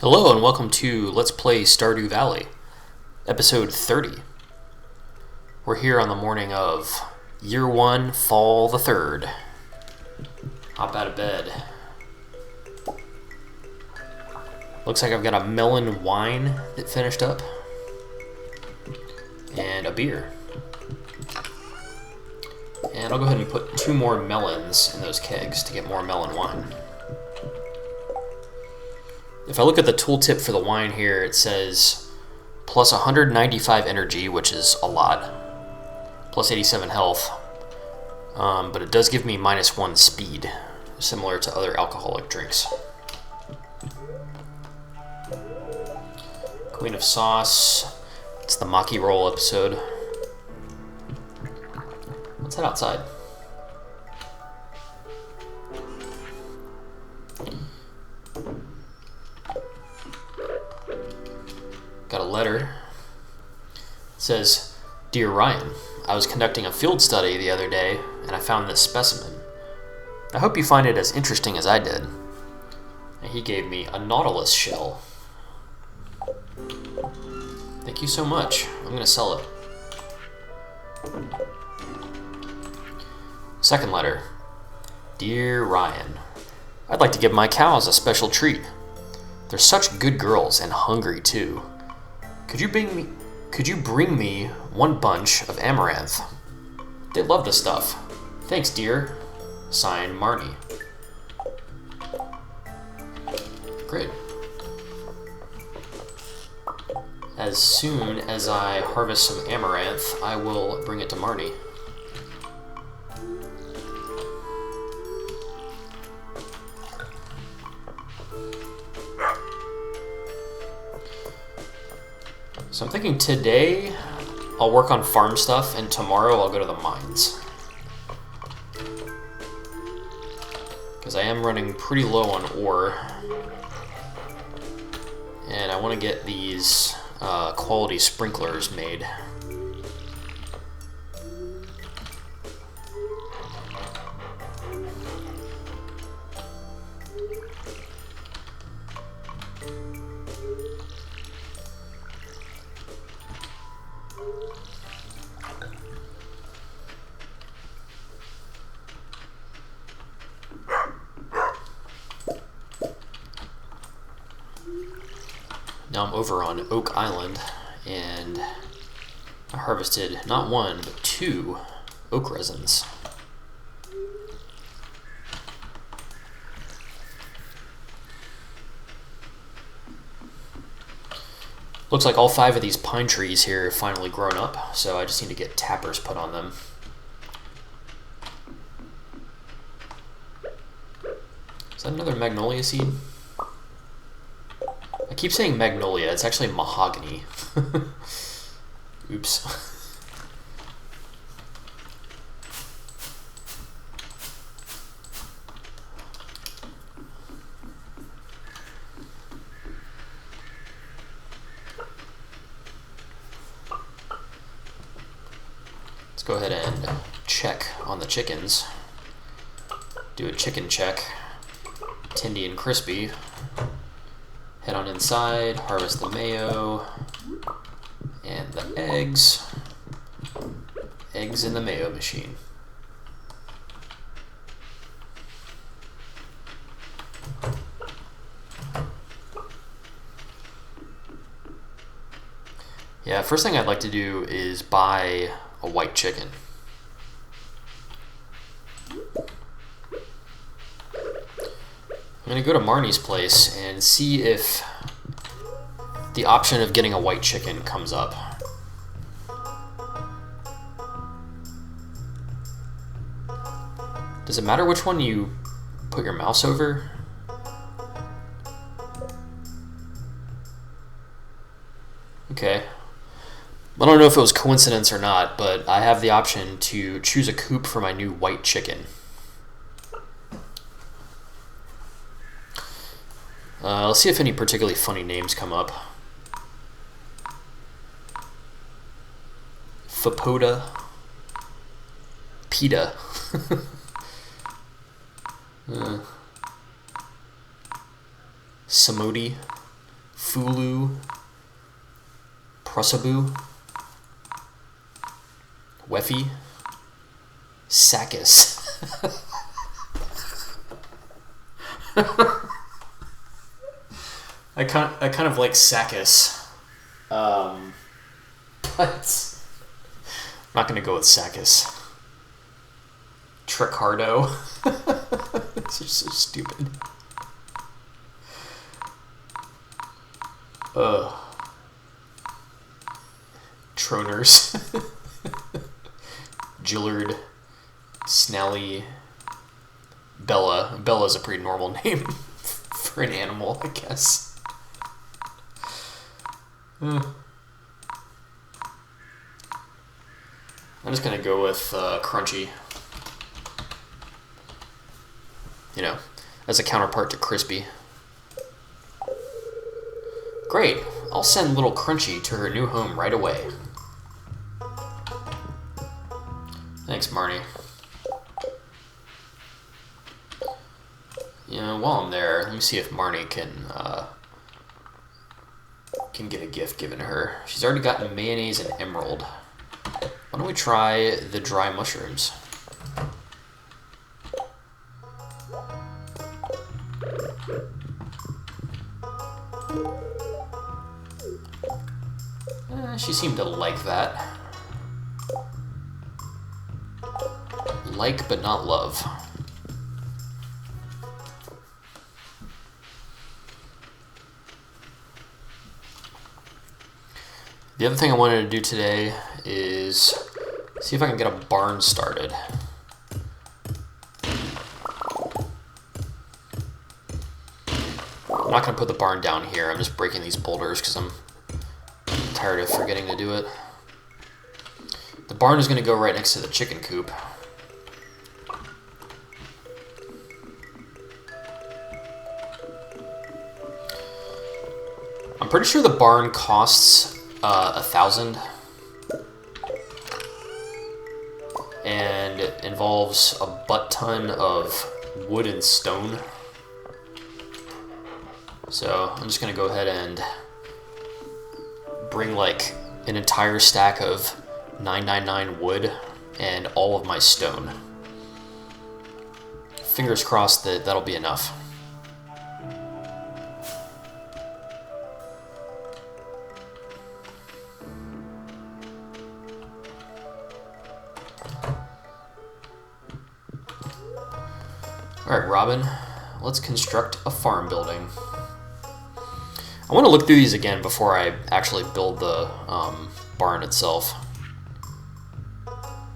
Hello and welcome to Let's Play Stardew Valley, episode 30. We're here on the morning of Year 1, Fall the 3rd. Hop out of bed. Looks like I've got a melon wine that finished up. And a beer. And I'll go ahead and put 2 more melons in those kegs to get more melon wine. If I look at the tooltip for the wine here, it says plus 195 energy, which is a lot, plus 87 health, but it does give me minus 1 speed, similar to other alcoholic drinks. Queen of Sauce, it's the Maki Roll episode. Let's head outside. Got a letter. It says, "Dear Ryan, I was conducting a field study the other day and I found this specimen. I hope you find it as interesting as I did." And he gave me a nautilus shell. Thank you so much. I'm going to sell it. Second letter. "Dear Ryan, I'd like to give my cows a special treat. They're such good girls and hungry too. Could you bring me 1 bunch of amaranth? They love the stuff. Thanks, dear. Signed, Marnie." Great. As soon as I harvest some amaranth, I will bring it to Marnie. So I'm thinking today I'll work on farm stuff and tomorrow I'll go to the mines. Because I am running pretty low on ore. And I want to get these quality sprinklers made. Now I'm over on Oak Island, and I harvested not 1, but 2 oak resins. Looks like all 5 of these pine trees here have finally grown up, so I just need to get tappers put on them. Is that another magnolia seed? I keep saying magnolia, it's actually mahogany. Oops. Let's go ahead and check on the chickens. Do a chicken check. Tindy and crispy. Head on inside, harvest the mayo, and the eggs. Eggs in the mayo machine. Yeah, first thing I'd like to do is buy a white chicken. I'm going to go to Marnie's place and see if the option of getting a white chicken comes up. Does it matter which one you put your mouse over? Okay. I don't know if it was coincidence or not, but I have the option to choose a coop for my new white chicken. Let's see if any particularly funny names come up. Fapoda. PETA. Samodi. Fulu, Prusabu, Weffy, Sakis. I kind of like Sakis, but I'm not gonna go with Sakis. Tricardo. These are so stupid. Troners. Gillard. Snally. Bella. Bella's a pretty normal name for an animal, I guess. I'm just gonna go with Crunchy. You know, as a counterpart to Crispy. Great, I'll send little Crunchy to her new home right away. Thanks, Marnie. You know, while I'm there, let me see if Marnie can get a gift given to her. She's already gotten mayonnaise and emerald. Why don't we try the dry mushrooms? She seemed to like that. Like, but not love. The other thing I wanted to do today is see if I can get a barn started. I'm not going to put the barn down here. I'm just breaking these boulders because I'm tired of forgetting to do it. The barn is going to go right next to the chicken coop. I'm pretty sure the barn costs 1,000, and it involves a butt ton of wood and stone. So I'm just gonna go ahead and bring like an entire stack of 999 wood and all of my stone. Fingers crossed that that'll be enough. Alright, Robin, let's construct a farm building. I want to look through these again before I actually build the barn itself.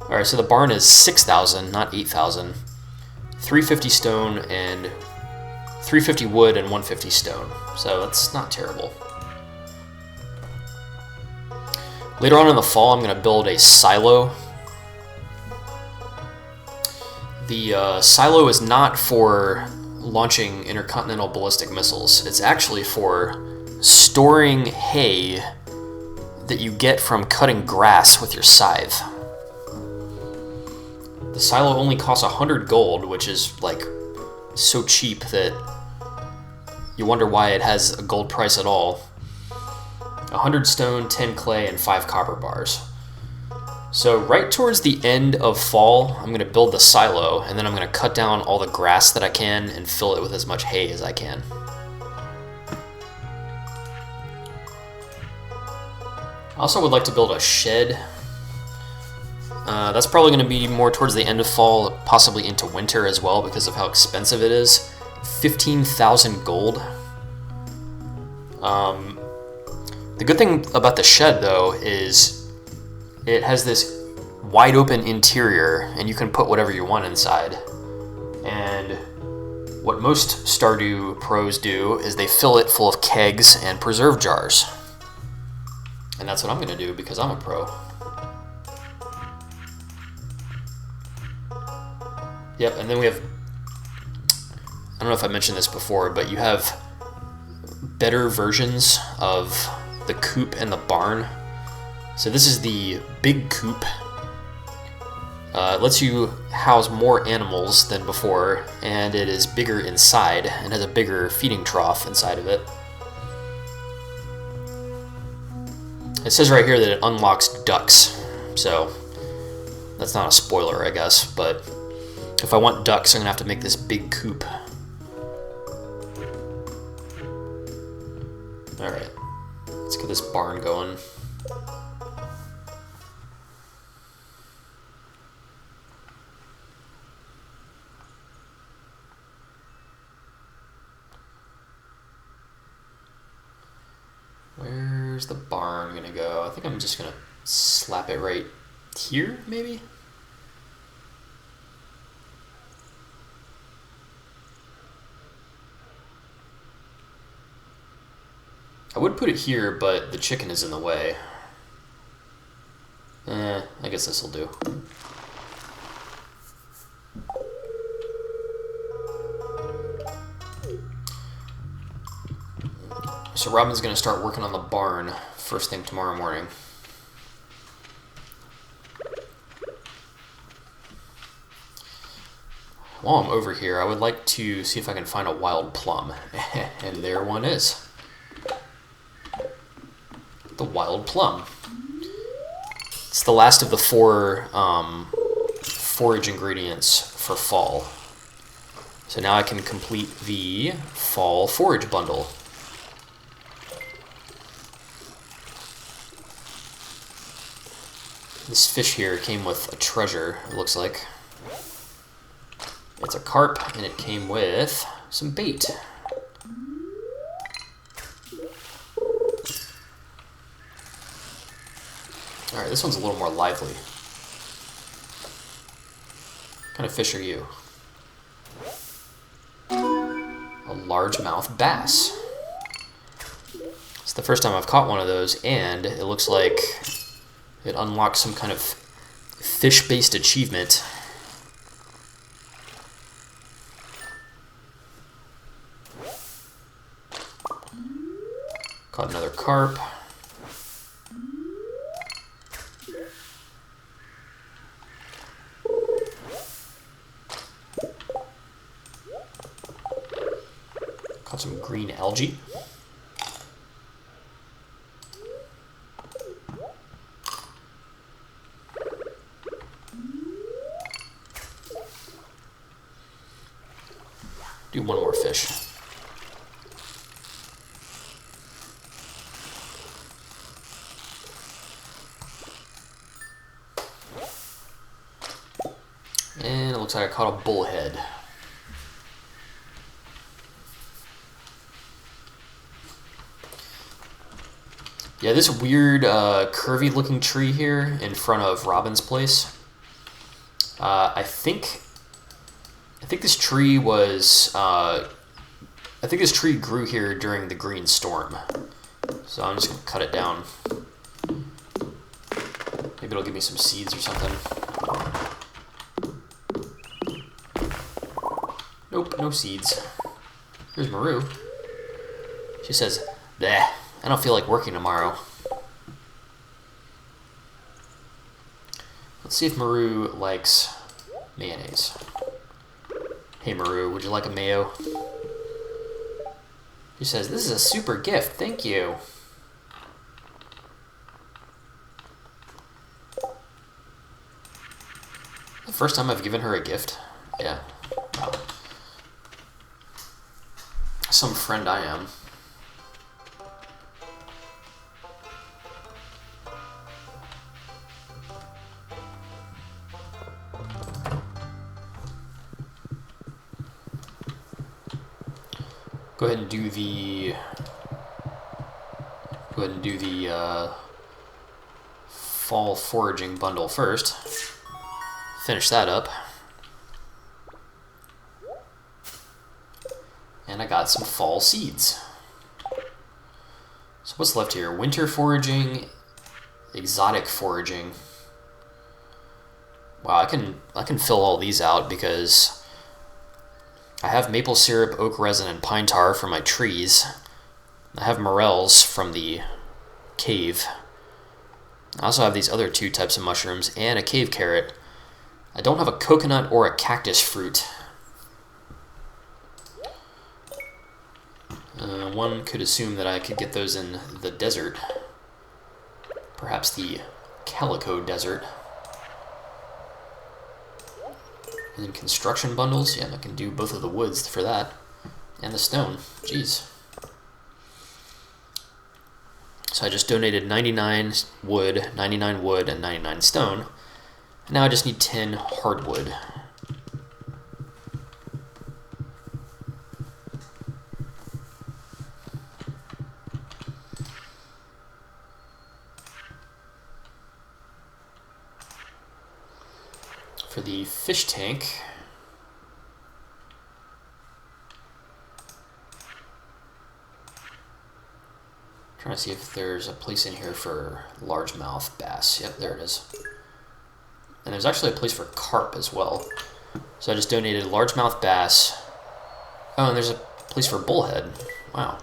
Alright, so the barn is 6,000, not 8,000. 350 stone and 350 wood and 150 stone. So that's not terrible. Later on in the fall, I'm going to build a silo. The silo is not for launching intercontinental ballistic missiles. It's actually for storing hay that you get from cutting grass with your scythe. The silo only costs 100 gold, which is like so cheap that you wonder why it has a gold price at all. 100 stone, 10 clay, and 5 copper bars. So right towards the end of fall, I'm going to build the silo, and then I'm going to cut down all the grass that I can and fill it with as much hay as I can. I also would like to build a shed. That's probably going to be more towards the end of fall, possibly into winter as well because of how expensive it is. 15,000 gold. The good thing about the shed, though, is it has this wide open interior, and you can put whatever you want inside. And what most Stardew pros do is they fill it full of kegs and preserve jars. And that's what I'm going to do because I'm a pro. Yep, and then we have, I don't know if I mentioned this before, but you have better versions of the coop and the barn. So this is the big coop. It lets you house more animals than before, and it is bigger inside and has a bigger feeding trough inside of it. It says right here that it unlocks ducks, so that's not a spoiler, I guess, but if I want ducks, I'm gonna have to make this big coop. Alright, let's get this barn going. Where's the barn gonna go? I think I'm just gonna slap it right here, maybe? I would put it here, but the chicken is in the way. I guess this will do. So Robin's gonna start working on the barn first thing tomorrow morning. While I'm over here, I would like to see if I can find a wild plum. And there one is. The wild plum. It's the last of the 4 forage ingredients for fall. So now I can complete the fall forage bundle. This fish here came with a treasure, it looks like. It's a carp, and it came with some bait. Alright, this one's a little more lively. What kind of fish are you? A largemouth bass. It's the first time I've caught one of those, and it looks like it unlocks some kind of fish-based achievement. Caught another carp. Caught some green algae. Do one more fish. And it looks like I caught a bullhead. Yeah, this weird curvy looking tree here in front of Robin's place. I think this tree was I think this tree grew here during the green storm. So I'm just gonna cut it down. Maybe it'll give me some seeds or something. Nope, no seeds. Here's Maru. She says, "Bleh, I don't feel like working tomorrow." Let's see if Maru likes mayonnaise. Hey Maru, would you like a mayo? She says, "This is a super gift, thank you." The first time I've given her a gift? Yeah. Wow. Some friend I am. Go ahead and do the fall foraging bundle first. Finish that up. And I got some fall seeds. So what's left here? Winter foraging, exotic foraging. Wow, I can fill all these out because I have maple syrup, oak resin, and pine tar for my trees. I have morels from the cave. I also have these other 2 types of mushrooms and a cave carrot. I don't have a coconut or a cactus fruit. One could assume that I could get those in the desert. perhaps the Calico Desert. And then construction bundles. Yeah, I can do both of the woods for that. And the stone. Jeez. So I just donated 99 wood, and 99 stone. And now I just need 10 hardwood. For the fish tank, trying to see if there's a place in here for largemouth bass. Yep, there it is. And there's actually a place for carp as well. So I just donated largemouth bass. Oh, and there's a place for bullhead. Wow.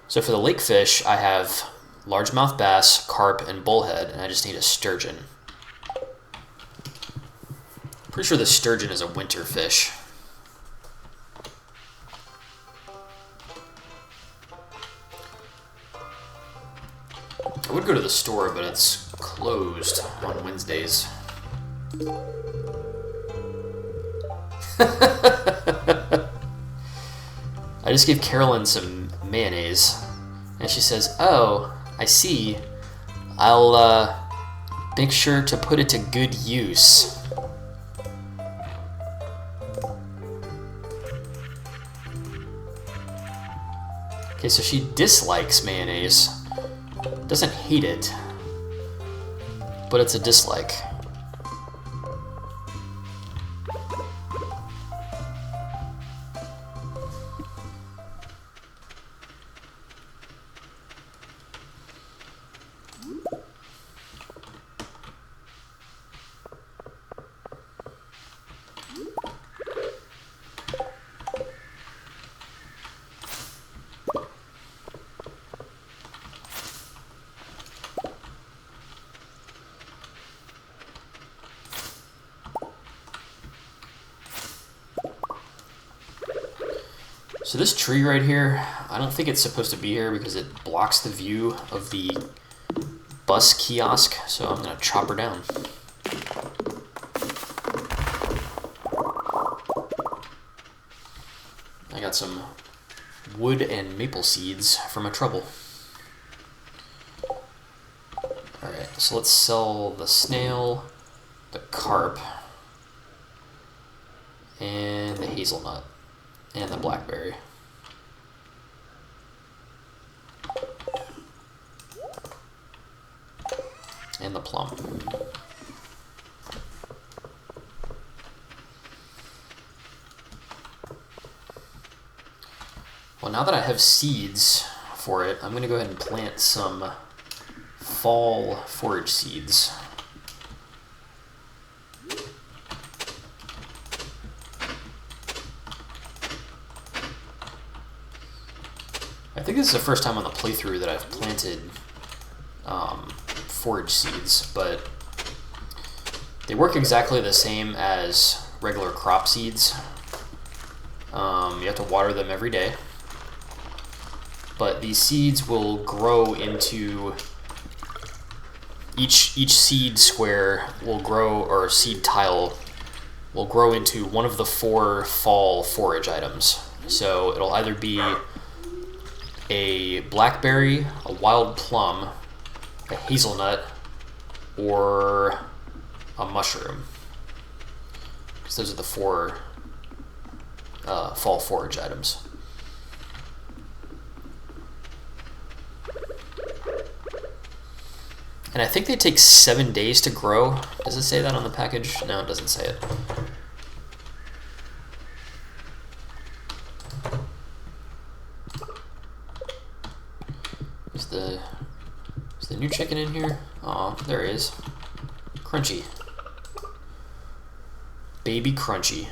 So for the lake fish, I have largemouth bass, carp, and bullhead, and I just need a sturgeon. Pretty sure the sturgeon is a winter fish. I would go to the store, but it's closed on Wednesdays. I just gave Carolyn some mayonnaise, and she says, "Oh, I see. I'll make sure to put it to good use." Okay, so she dislikes mayonnaise. Doesn't hate it, but it's a dislike. So this tree right here, I don't think it's supposed to be here because it blocks the view of the bus kiosk, so I'm going to chop her down. I got some wood and maple seeds for my trouble. Alright, so let's sell the snail, the carp, and the hazelnut. And the blackberry. And the plum. Well, now that I have seeds for it, I'm going to go ahead and plant some fall forage seeds. I think this is the first time on the playthrough that I've planted forage seeds, but they work exactly the same as regular crop seeds. You have to water them every day, but these seeds will grow into each seed square will grow, or seed tile will grow into one of the 4 fall forage items. So it'll either be a blackberry, a wild plum, a hazelnut, or a mushroom. Because those are the 4 fall forage items. And I think they take 7 days to grow. Does it say that on the package? No, it doesn't say it. Is the new chicken in here? Aw, there he is. Crunchy. Baby Crunchy.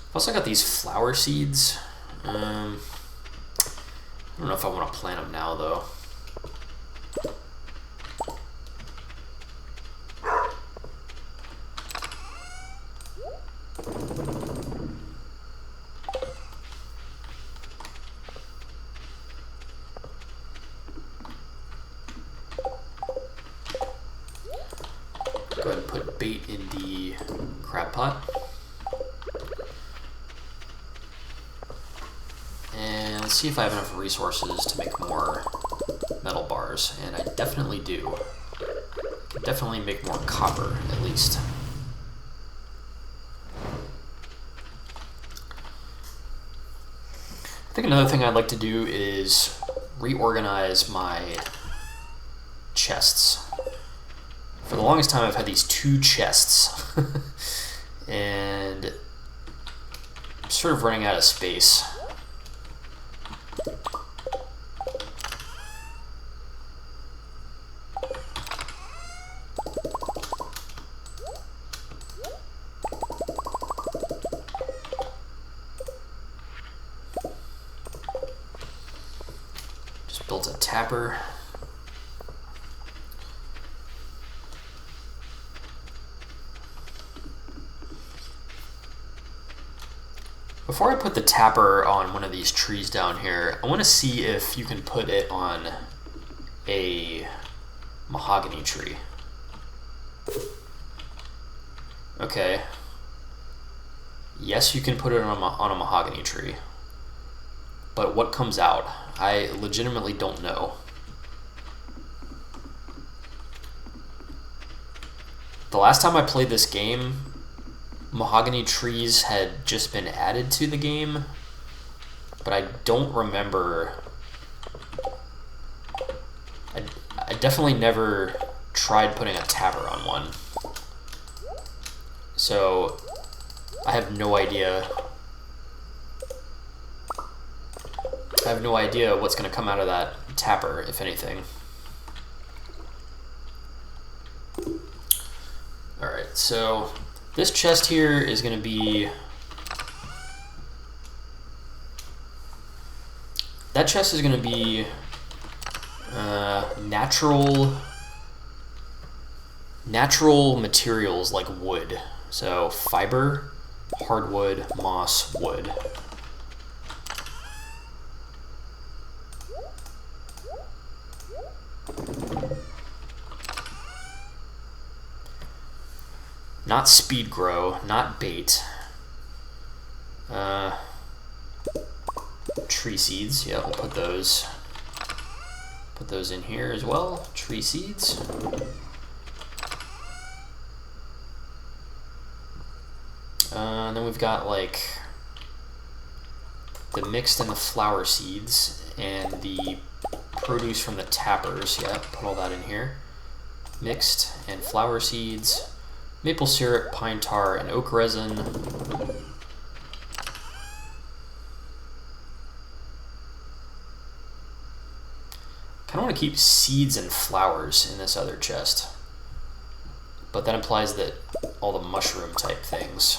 I've also got these flower seeds. I don't know if I want to plant them now, though. Go ahead and put bait in the crab pot. And let's see if I have enough resources to make more metal bars. And I definitely do. I can definitely make more copper, at least. I think another thing I'd like to do is reorganize my chests. For the longest time, I've had these 2 chests, and I'm sort of running out of space. Just built a tapper. Before I put the tapper on one of these trees down here, I want to see if you can put it on a mahogany tree. Okay. Yes, you can put it on a mahogany tree. But what comes out? I legitimately don't know. The last time I played this game, mahogany trees had just been added to the game, but I don't remember. I definitely never tried putting a tapper on one, so I have no idea. I have no idea what's going to come out of that tapper, if anything. Alright, so this chest here is going to be... That chest is going to be natural materials like wood. So fiber, hardwood, moss, wood. Not speed grow, not bait. Tree seeds, yeah, we'll put those in here as well. Tree seeds. And then we've got like the mixed and the flower seeds and the produce from the tappers. Yeah, put all that in here. Mixed and flower seeds. Maple syrup, pine tar, and oak resin. Kind of want to keep seeds and flowers in this other chest, but that implies that all the mushroom type things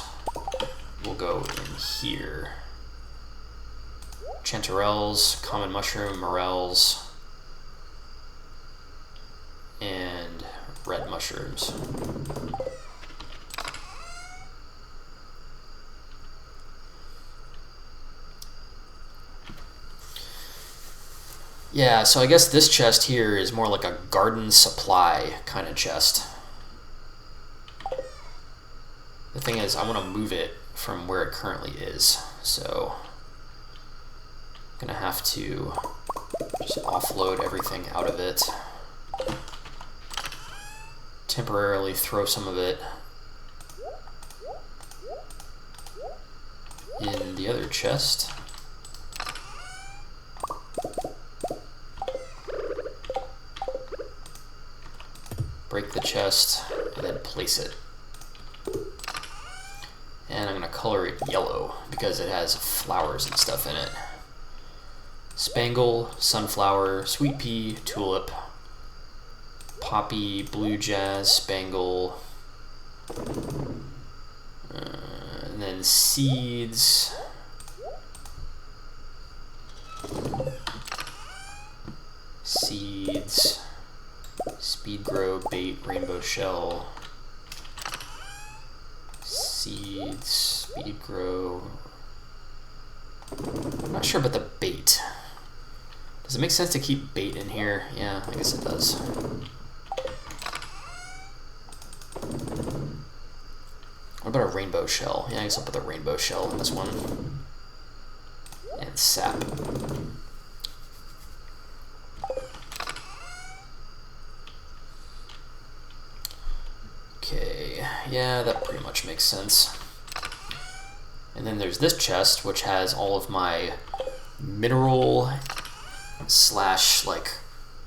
will go in here. Chanterelles, common mushroom, morels, and red mushrooms. Yeah, so I guess this chest here is more like a garden supply kind of chest. The thing is, I want to move it from where it currently is, so I'm gonna have to just offload everything out of it. Temporarily throw some of it in the other chest. Break the chest and then place it. And I'm going to color it yellow because it has flowers and stuff in it. Spangle, sunflower, sweet pea, tulip, poppy, blue jazz, spangle, and then then seeds. Seeds. Speed grow, bait, rainbow shell. Seeds, speed grow. I'm not sure about the bait. Does it make sense to keep bait in here? Yeah, I guess it does. What about a rainbow shell? Yeah, I guess I'll put the rainbow shell in this one. And sap. Okay, yeah, that pretty much makes sense. And then there's this chest, which has all of my mineral slash like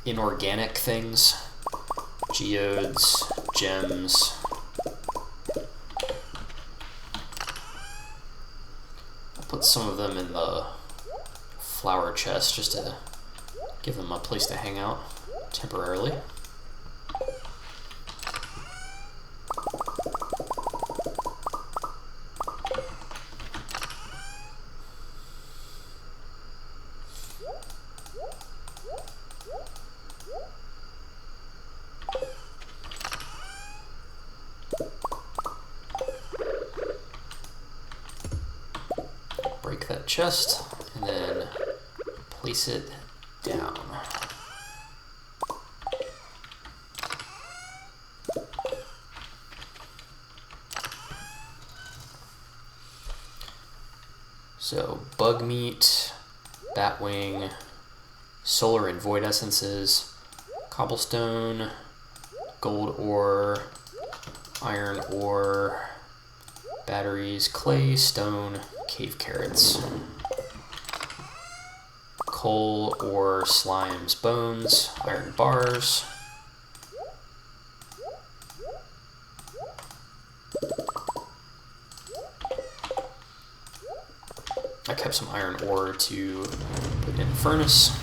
inorganic things. Geodes, gems. I'll put some of them in the flower chest just to give them a place to hang out temporarily. Break that chest and then place it down. So bug meat, bat wing, solar and void essences, cobblestone, gold ore, iron ore, batteries, clay, stone, cave carrots, coal, ore, slimes, bones, iron bars, I kept some iron ore to put in the furnace,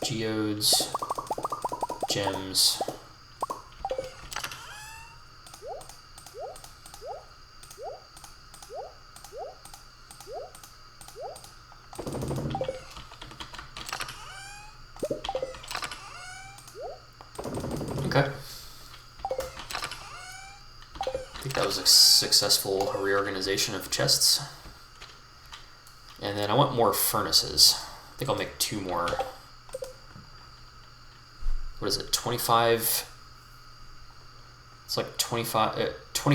geodes, gems, okay. I think that was a successful reorganization of chests. And then I want more furnaces. I think I'll make 2 more. What is it, 25? It's like 20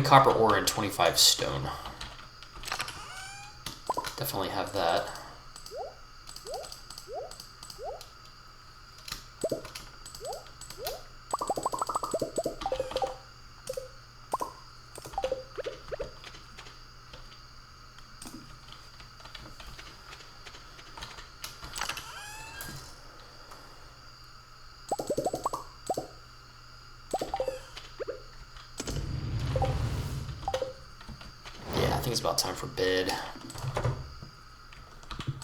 copper ore and 25 stone. Definitely have that. I think it's about time for bed.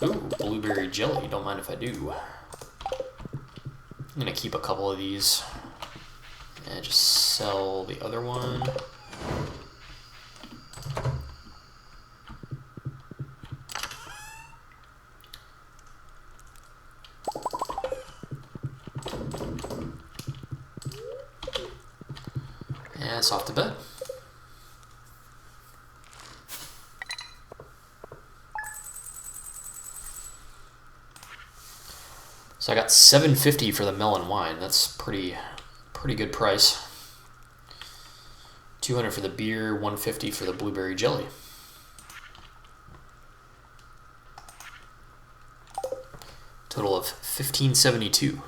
Ooh, blueberry jelly. Don't mind if I do. I'm gonna keep a couple of these and just sell the other one. And it's off to bed. So I got $7.50 for the melon wine. That's pretty good price. $200 for the beer, $150 for the blueberry jelly. Total of $15.72.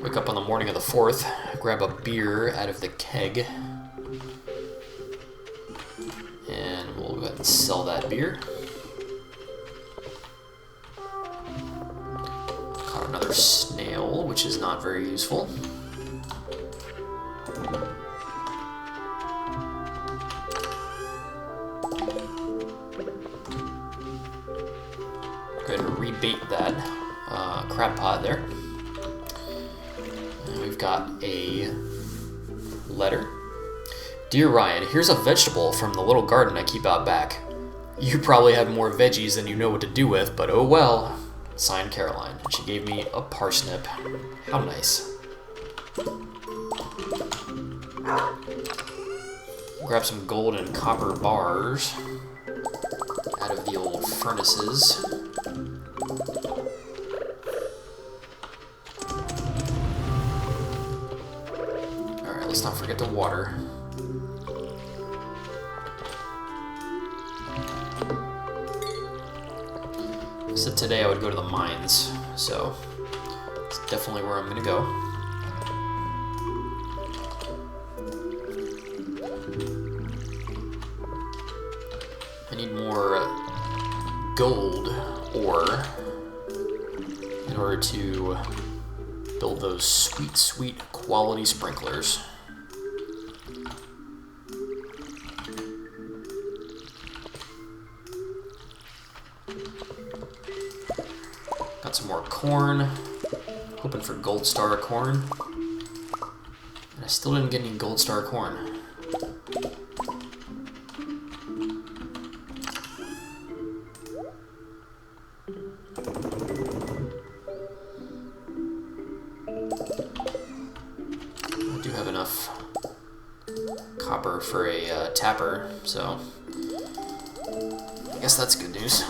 Wake up on the morning of the 4th, grab a beer out of the keg, and we'll go ahead and sell that beer. Caught another snail, which is not very useful. rebait that crab pot there. And we've got a letter. Dear Ryan, here's a vegetable from the little garden I keep out back. You probably have more veggies than you know what to do with, but oh well. Signed, Caroline. And she gave me a parsnip. How nice. Grab some gold and copper bars out of the old furnaces. Alright, let's not forget the water. I said today I would go to the mines, so it's definitely where I'm gonna go. I need more gold ore in order to build those sweet, sweet quality sprinklers. Got some more corn. Hoping for gold star corn. And I still didn't get any gold star corn. I do have enough copper for a tapper, so I guess that's good news.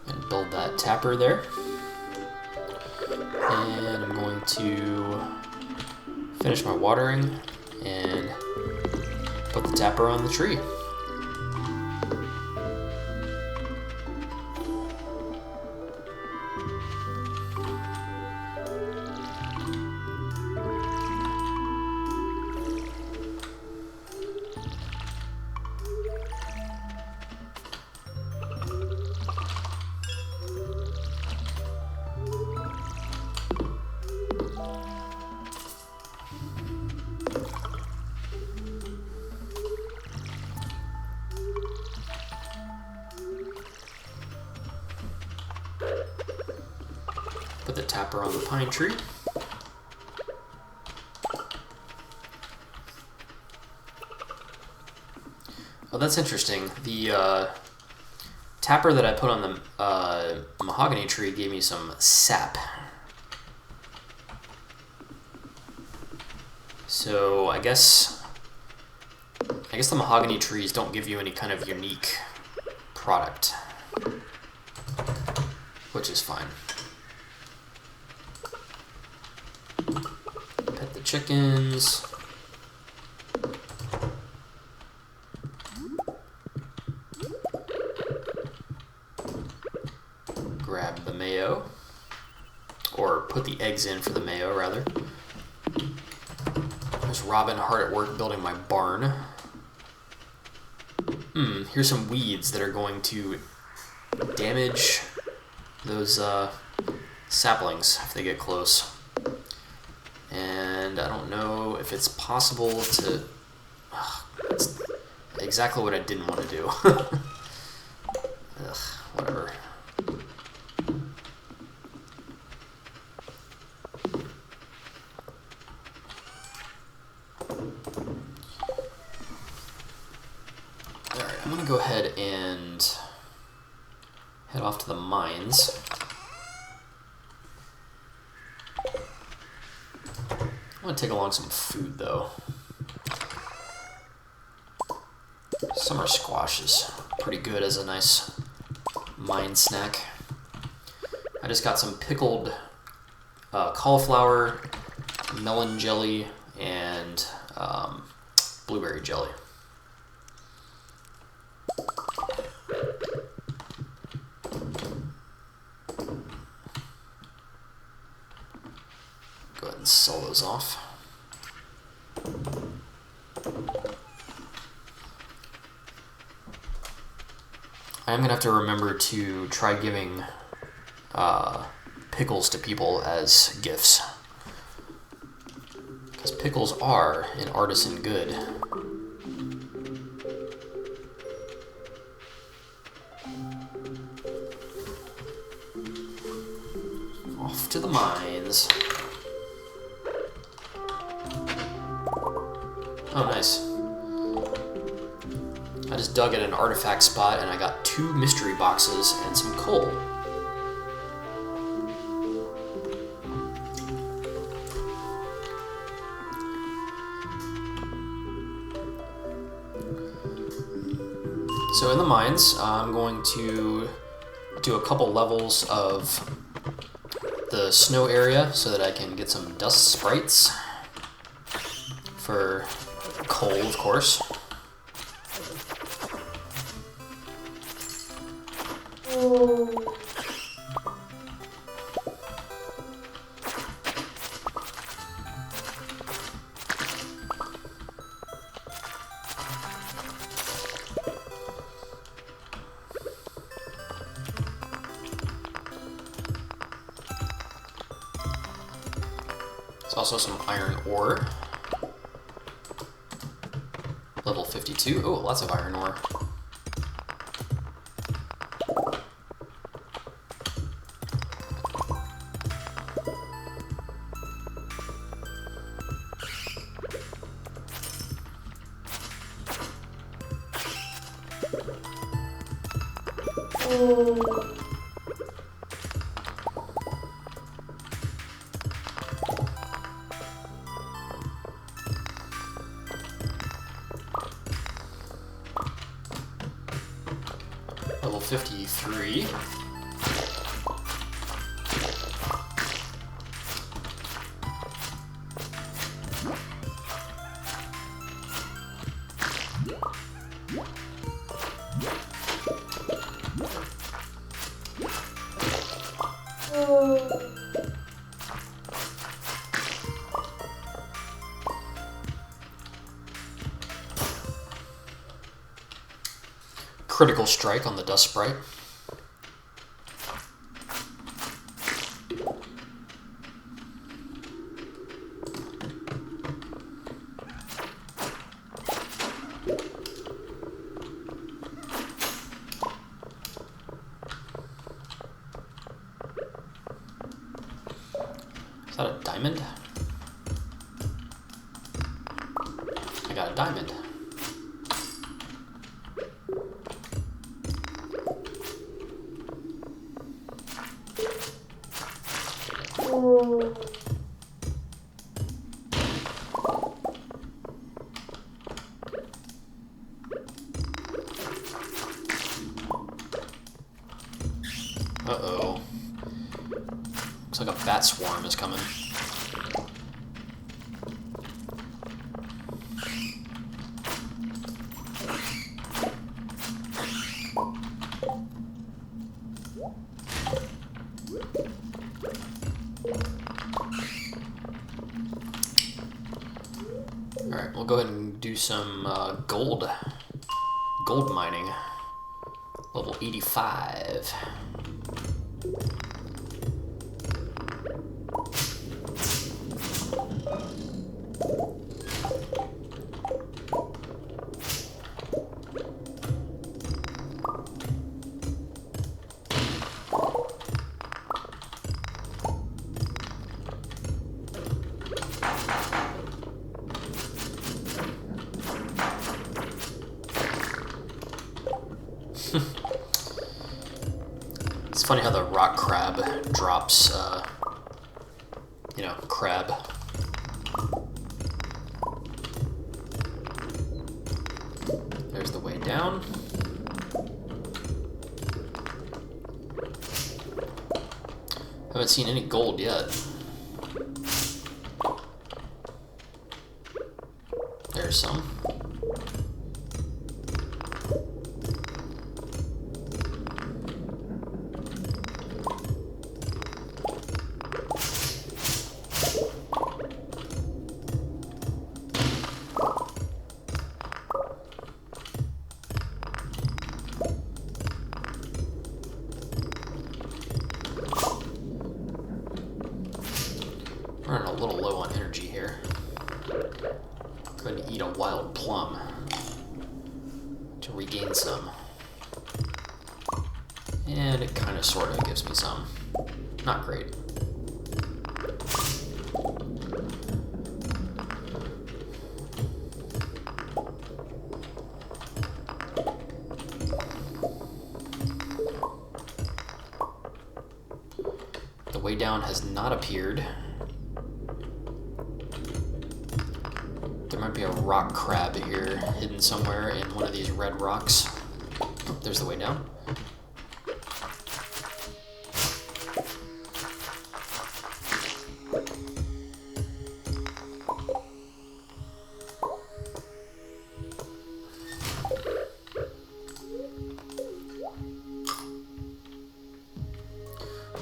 And build that tapper there. And I'm going to finish my watering and put the tapper on the tree. Put the tapper on the pine tree. Oh, that's interesting. The tapper that I put on the mahogany tree gave me some sap. So I guess the mahogany trees don't give you any kind of unique product, which is fine. Pet the chickens. Grab the mayo, or put the eggs in for the mayo, rather. There's Robin hard at work building my barn. Here's some weeds that are going to damage those saplings if they get close. And I don't know if it's possible to... It's exactly what I didn't want to do. Ugh, whatever. Alright, I'm going to go ahead and head off to the mines. I'm going to take along some food, though. Summer squash is pretty good as a nice mine snack. I just got some pickled cauliflower, melon jelly, and blueberry jelly. Go ahead and sell those off. I am going to have to remember to try giving pickles to people as gifts. Because pickles are an artisan good. Off to the mines. Oh, nice. I just dug at an artifact spot and I got 2 mystery boxes and some coal. So in the mines, I'm going to do a couple levels of the snow area so that I can get some dust sprites for coal, of course. There's also some iron ore. Level 52. Oh, lots of iron ore. Level 53. Critical strike on the dust sprite. Is that a diamond? I got a diamond. Uh-oh. Looks like a bat swarm is coming. Alright, we'll go ahead and do some gold mining. Level 85. It's funny how the rock crab drops, crab. There's the way down. Haven't seen any gold yet. There's some. regain some. And it kind of sort of gives me some. Not great. The way down has not appeared. There might be a rock crab here hidden somewhere in one of these red rocks. Oh, there's the way down.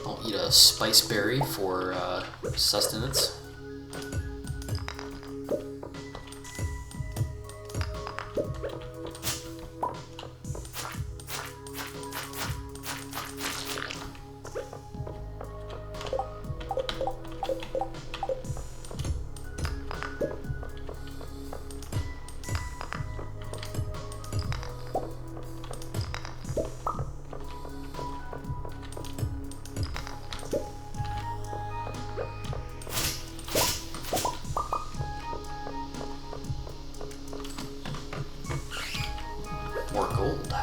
I'll eat a spice berry for sustenance. More gold.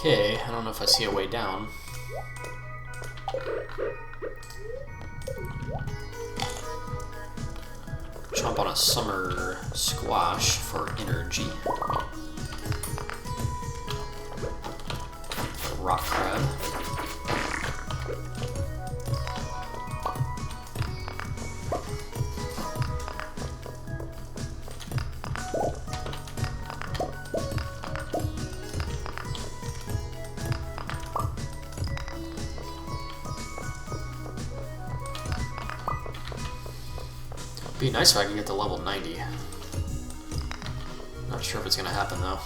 Okay, I don't know if I see a way down. Chomp on a summer squash for energy. A rock crab. Be nice if I could get to level 90. Not sure if it's gonna happen though.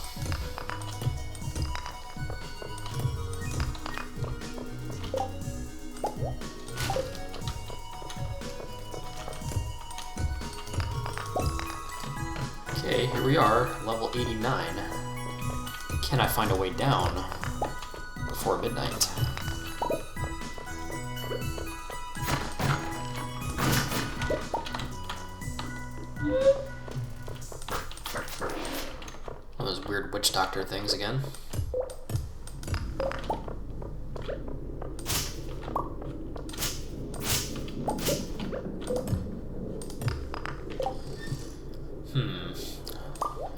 Okay, here we are, level 89. Can I find a way down before midnight? One of those weird witch doctor things again.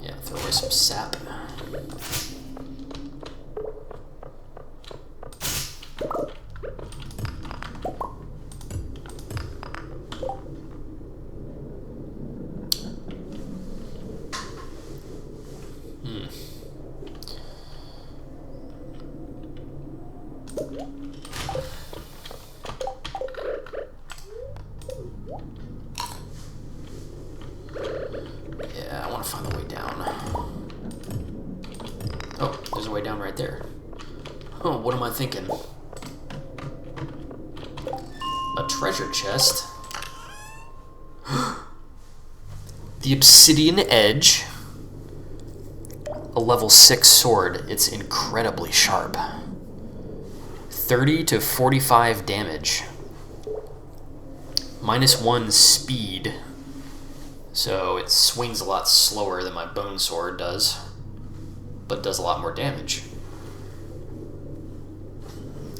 Yeah, throw away some sap. Yeah, I want to find the way down. Oh, there's a way down right there. Oh, what am I thinking? A treasure chest. The Obsidian Edge. A level 6 sword. It's incredibly sharp. 30 to 45 damage. -1 speed. So it swings a lot slower than my bone sword does, but does a lot more damage.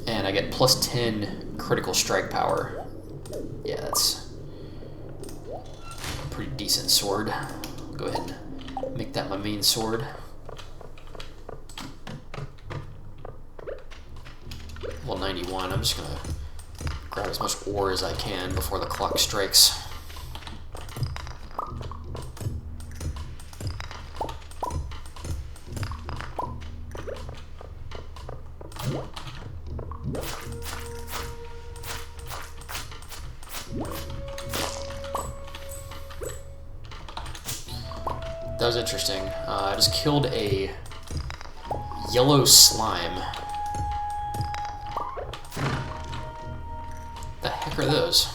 And I get +10 critical strike power. Yeah, that's a pretty decent sword. I'll go ahead and Make that my main sword. Well, 91. I'm just gonna grab as much ore as I can before the clock strikes. That was interesting. I just killed a yellow slime. The heck are those?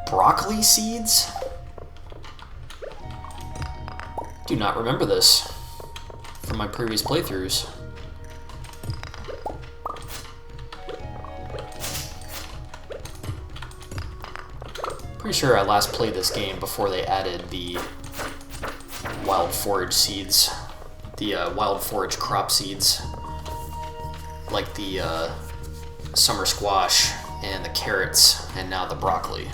Broccoli seeds? Do not remember this from my previous playthroughs. Pretty sure I last played this game before they added the wild forage seeds, the wild forage crop seeds, like the summer squash and the carrots, and now the broccoli.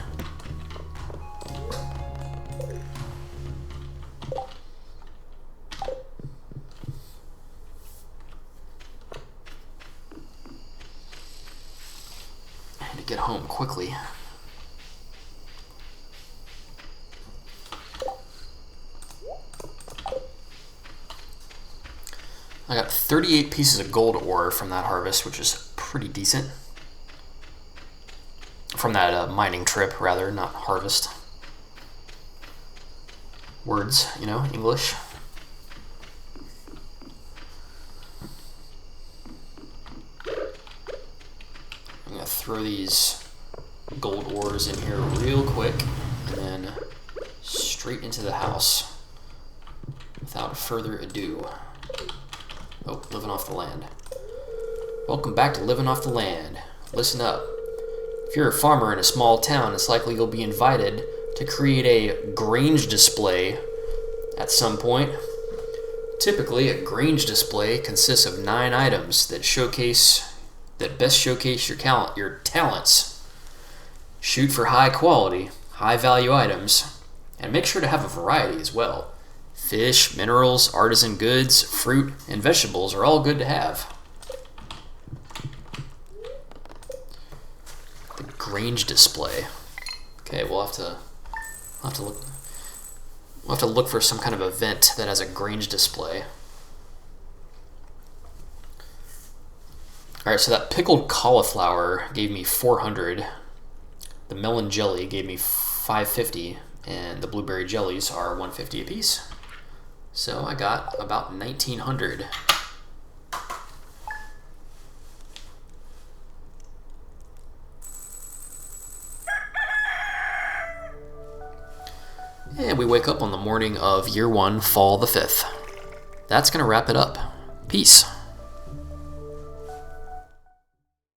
I had to get home quickly. I got 38 pieces of gold ore from that harvest, which is pretty decent. From that mining trip, rather, not harvest. Words, you know, English. I'm going to throw these gold ores in here real quick, and then straight into the house without further ado. Oh, living off the land. Welcome back to Living Off the Land. Listen up. If you're a farmer in a small town, it's likely you'll be invited to create a grange display at some point. Typically, a grange display consists of 9 items that best showcase your talents. Shoot for high quality, high value items, and make sure to have a variety as well. Fish, minerals, artisan goods, fruit, and vegetables are all good to have. The grange display. Okay, we'll have to look for some kind of event that has a grange display. All right, so that pickled cauliflower gave me 400. The melon jelly gave me 550, and the blueberry jellies are 150 apiece. So I got about 1,900. And we wake up on the morning of year 1, fall the 5th. That's going to wrap it up. Peace.